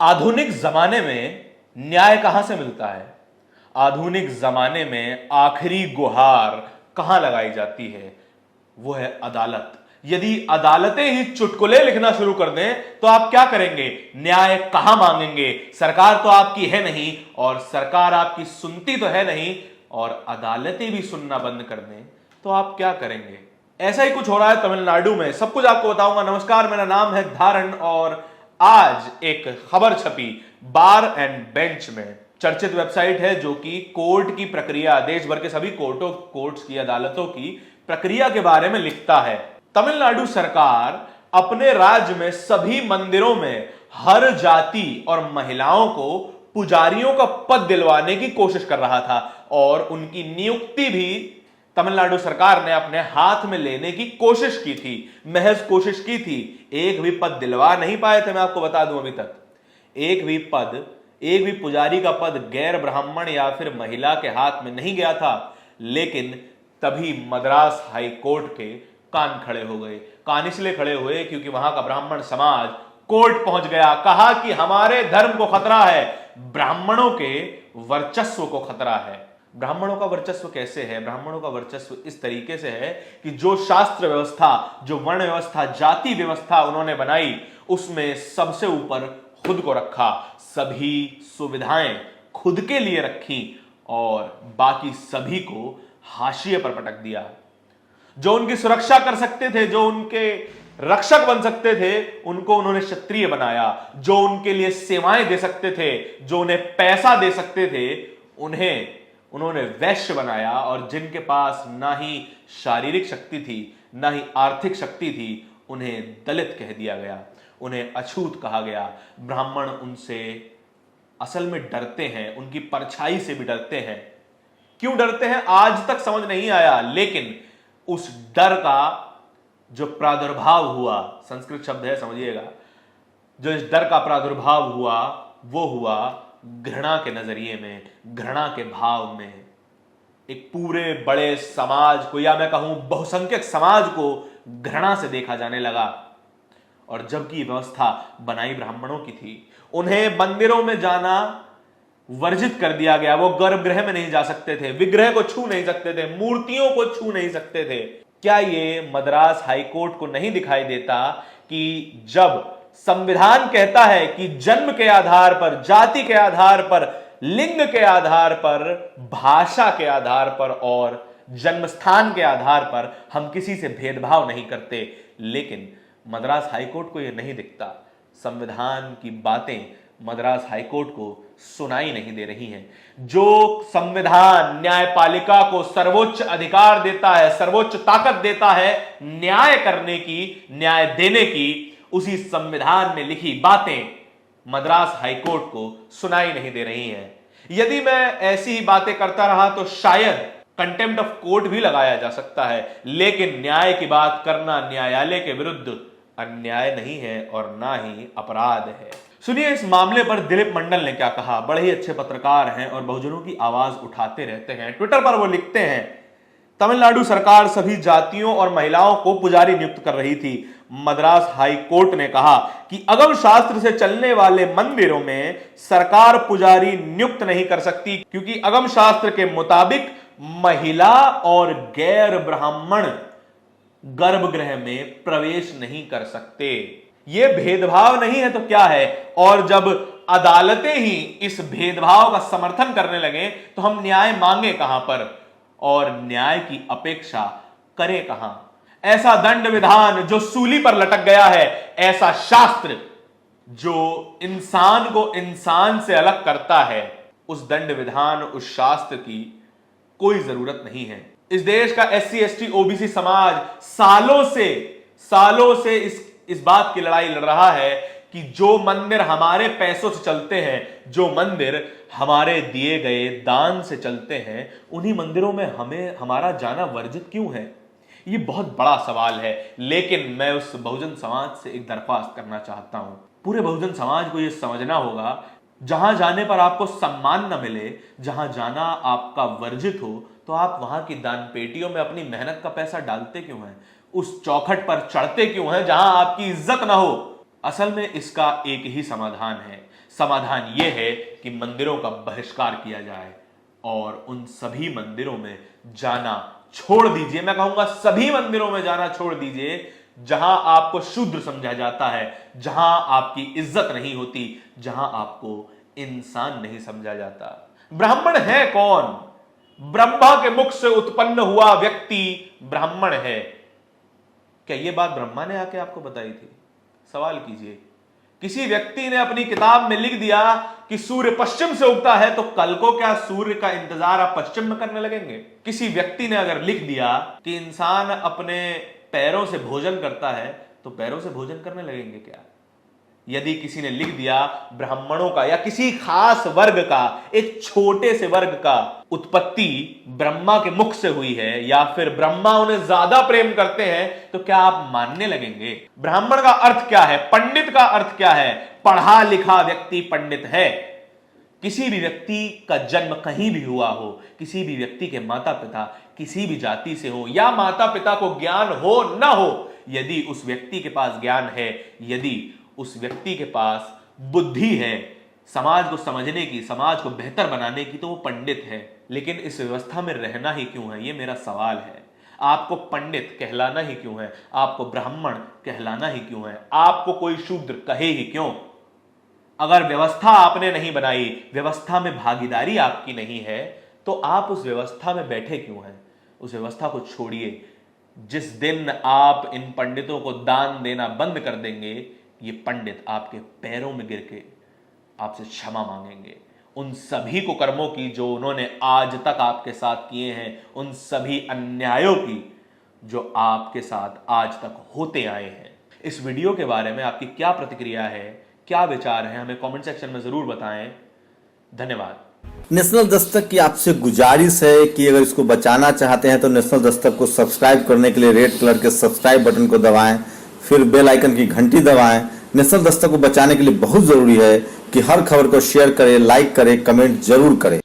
आधुनिक जमाने में न्याय कहां से मिलता है? आधुनिक जमाने में आखिरी गुहार कहां लगाई जाती है? वो है अदालत। यदि अदालतें ही चुटकुले लिखना शुरू कर दें तो आप क्या करेंगे? न्याय कहां मांगेंगे? सरकार तो आपकी है नहीं, और सरकार आपकी सुनती तो है नहीं, और अदालतें भी सुनना बंद कर दें तो आप क्या करेंगे? ऐसा ही कुछ हो रहा है तमिलनाडु में। सब कुछ आपको बताऊंगा। नमस्कार, मेरा नाम है धारण, और आज एक खबर छपी बार एंड बेंच में। चर्चित वेबसाइट है जो कि कोर्ट की प्रक्रिया, देश भर के सभी कोर्ट्स की, अदालतों की प्रक्रिया के बारे में लिखता है। तमिलनाडु सरकार अपने राज्य में सभी मंदिरों में हर जाति और महिलाओं को पुजारियों का पद दिलवाने की कोशिश कर रहा था, और उनकी नियुक्ति भी तमिलनाडु सरकार ने अपने हाथ में लेने की कोशिश की थी, महज कोशिश की थी। एक भी पद दिलवा नहीं पाए थे। मैं आपको बता दूं, अभी तक एक भी पुजारी का पद गैर ब्राह्मण या फिर महिला के हाथ में नहीं गया था। लेकिन तभी मद्रास हाई कोर्ट के कान खड़े हो गए। कान इसलिए खड़े हुए क्योंकि वहां का ब्राह्मण समाज कोर्ट पहुंच गया। कहा कि हमारे धर्म को खतरा है, ब्राह्मणों के वर्चस्व को खतरा है। ब्राह्मणों का वर्चस्व कैसे है? ब्राह्मणों का वर्चस्व इस तरीके से है कि जो शास्त्र व्यवस्था, जो वर्ण व्यवस्था, जाति व्यवस्था उन्होंने बनाई, उसमें सबसे ऊपर खुद को रखा, सभी सुविधाएं खुद के लिए रखी, और बाकी सभी को हाशिए पर पटक दिया। जो उनकी सुरक्षा कर सकते थे, जो उनके रक्षक बन सकते थे, उनको उन्होंने क्षत्रिय बनाया। जो उनके लिए सेवाएं दे सकते थे, जो उन्हें पैसा दे सकते थे, उन्होंने वैश्य बनाया। और जिनके पास ना ही शारीरिक शक्ति थी, ना ही आर्थिक शक्ति थी, उन्हें दलित कह दिया गया, उन्हें अछूत कहा गया। ब्राह्मण उनसे असल में डरते हैं, उनकी परछाई से भी डरते हैं। क्यों डरते हैं आज तक समझ नहीं आया, लेकिन उस डर का जो प्रादुर्भाव हुआ, संस्कृत शब्द है समझिएगा, जो इस डर का प्रादुर्भाव हुआ वो हुआ घृणा के नजरिए में, घृणा के भाव में। एक पूरे बड़े समाज को, या मैं कहूं बहुसंख्यक समाज को घृणा से देखा जाने लगा। और जबकि व्यवस्था बनाई ब्राह्मणों की थी, उन्हें मंदिरों में जाना वर्जित कर दिया गया। वो गर्भगृह में नहीं जा सकते थे, विग्रह को छू नहीं सकते थे, मूर्तियों को छू नहीं सकते थे। क्या ये मद्रास हाईकोर्ट को नहीं दिखाई देता कि जब संविधान कहता है कि जन्म के आधार पर, जाति के आधार पर, लिंग के आधार पर, भाषा के आधार पर और जन्म स्थान के आधार पर हम किसी से भेदभाव नहीं करते, लेकिन मद्रास हाईकोर्ट को यह नहीं दिखता। संविधान की बातें मद्रास हाईकोर्ट को सुनाई नहीं दे रही हैं। जो संविधान न्यायपालिका को सर्वोच्च अधिकार देता है, सर्वोच्च ताकत देता है न्याय करने की, न्याय देने की, उसी संविधान में लिखी बातें मद्रास हाईकोर्ट को सुनाई नहीं दे रही हैं। यदि मैं ऐसी ही बातें करता रहा तो शायद कंटेम्प्ट ऑफ कोर्ट भी लगाया जा सकता है, लेकिन न्याय की बात करना न्यायालय के विरुद्ध अन्याय नहीं है और ना ही अपराध है। सुनिए इस मामले पर दिलीप मंडल ने क्या कहा। बड़े ही अच्छे पत्रकार हैं और बहुजनों की आवाज उठाते रहते हैं। ट्विटर पर वो लिखते हैं, तमिलनाडु सरकार सभी जातियों और महिलाओं को पुजारी नियुक्त कर रही थी। मद्रास हाई कोर्ट ने कहा कि अगम शास्त्र से चलने वाले मंदिरों में सरकार पुजारी नियुक्त नहीं कर सकती, क्योंकि अगम शास्त्र के मुताबिक महिला और गैर ब्राह्मण गर्भगृह में प्रवेश नहीं कर सकते। यह भेदभाव नहीं है तो क्या है? और जब अदालतें ही इस भेदभाव का समर्थन करने लगे तो हम न्याय मांगे कहां पर, और न्याय की अपेक्षा करें कहां? ऐसा दंड विधान जो सूली पर लटक गया है, ऐसा शास्त्र जो इंसान को इंसान से अलग करता है, उस दंड विधान, उस शास्त्र की कोई जरूरत नहीं है। इस देश का SC ST OBC समाज सालों से इस बात की लड़ाई लड़ रहा है कि जो मंदिर हमारे पैसों से चलते हैं, जो मंदिर हमारे दिए गए दान से चलते हैं, उन्हीं मंदिरों में हमारा जाना वर्जित क्यों है? ये बहुत बड़ा सवाल है। लेकिन मैं उस बहुजन समाज से एक दरख्वास्त करना चाहता हूं। पूरे बहुजन समाज को यह समझना होगा, जहां जाने पर आपको सम्मान न मिले, जहां जाना आपका वर्जित हो, तो आप वहां की दान पेटियों में अपनी मेहनत का पैसा डालते क्यों हैं? उस चौखट पर चढ़ते क्यों हैं जहां आपकी इज्जत ना हो? असल में इसका एक ही समाधान है। समाधान यह है कि मंदिरों का बहिष्कार किया जाए और उन सभी मंदिरों में जाना छोड़ दीजिए। मैं कहूंगा सभी मंदिरों में जाना छोड़ दीजिए जहां आपको शूद्र समझा जाता है, जहां आपकी इज्जत नहीं होती, जहां आपको इंसान नहीं समझा जाता। ब्राह्मण है कौन? ब्रह्मा के मुख से उत्पन्न हुआ व्यक्ति ब्राह्मण है। क्या यह बात ब्रह्मा ने आके आपको बताई थी? सवाल कीजिए। किसी व्यक्ति ने अपनी किताब में लिख दिया कि सूर्य पश्चिम से उगता है, तो कल को क्या सूर्य का इंतजार आप पश्चिम में करने लगेंगे? किसी व्यक्ति ने अगर लिख दिया कि इंसान अपने पैरों से भोजन करता है, तो पैरों से भोजन करने लगेंगे क्या? यदि किसी ने लिख दिया ब्राह्मणों का या किसी खास वर्ग का, एक छोटे से वर्ग का उत्पत्ति ब्रह्मा के मुख से हुई है, या फिर ब्रह्मा उन्हें ज्यादा प्रेम करते हैं, तो क्या आप मानने लगेंगे? ब्राह्मण का अर्थ क्या है? पंडित का अर्थ क्या है? पढ़ा लिखा व्यक्ति पंडित है। किसी भी व्यक्ति का जन्म कहीं भी हुआ हो, किसी भी व्यक्ति के माता पिता किसी भी जाति से हो, या माता पिता को ज्ञान हो ना हो, यदि उस व्यक्ति के पास ज्ञान है, यदि उस व्यक्ति के पास बुद्धि है समाज को समझने की, समाज को बेहतर बनाने की, तो वो पंडित है। लेकिन इस व्यवस्था में रहना ही क्यों है, ये मेरा सवाल है। आपको पंडित कहलाना ही क्यों है? आपको ब्राह्मण कहलाना ही क्यों है? आपको कोई शूद्र कहे ही क्यों? अगर व्यवस्था आपने नहीं बनाई, व्यवस्था में भागीदारी आपकी नहीं है, तो आप उस व्यवस्था में बैठे क्यों हैं? उस व्यवस्था को छोड़िए। जिस दिन आप इन पंडितों को दान देना बंद कर देंगे, ये पंडित आपके पैरों में गिर के आपसे क्षमा मांगेंगे। उन सभी को कर्मों की जो उन्होंने आज तक आपके साथ किए हैं, उन सभी अन्यायों की जो आपके साथ आज तक होते आए हैं। इस वीडियो के बारे में आपकी क्या प्रतिक्रिया है, क्या विचार है, हमें कमेंट सेक्शन में जरूर बताएं। धन्यवाद। नेशनल दस्तक की आपसे गुजारिश है कि अगर इसको बचाना चाहते हैं तो नेशनल दस्तक को सब्सक्राइब करने के लिए रेड कलर के सब्सक्राइब बटन को दबाएं, फिर बेल आइकन की घंटी दबाएं। नेशनल दस्तक को बचाने के लिए बहुत जरूरी है कि हर खबर को शेयर करें, लाइक करें, कमेंट जरूर करें।